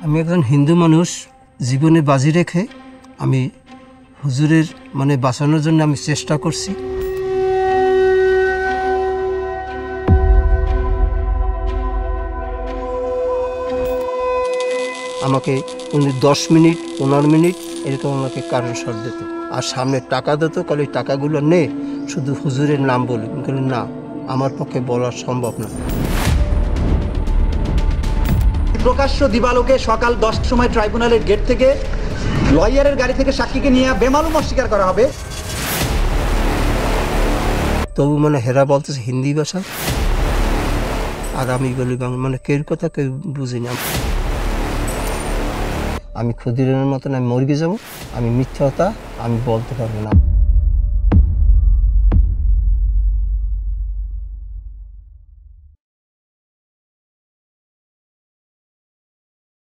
আমি একজন হিন্দু মানুষ, জীবনে বাজি রেখে আমি হুজুরের বাঁচানোর জন্য আমি চেষ্টা করছি। আমাকে উনি 10 মিনিট 15 মিনিট এরকম আমাকে কারেন্ট শট দিত, আর সামনে টাকা দিত, কালে টাকাগুলো নে শুধু হুজুরের নাম বলি। আমি না, আমার পক্ষে বলা সম্ভব না। প্রকাশ্য দিবালোকে সকাল 10টার সময় ট্রাইব্যুনালের গেট থেকে লয়ারের গাড়ি থেকে সাক্ষীকে নিয়ে বেমালুম অস্বীকার করা হবে। তবু হেরা বলতেছে হিন্দি ভাষা, আর আমি বলি বাংলা। কেউ কথা কেউ বুঝি না। আমি ক্ষুদিরামের মতন আমি মরে যাবো, আমি মিথ্যা কথা আমি বলতে পারবো না।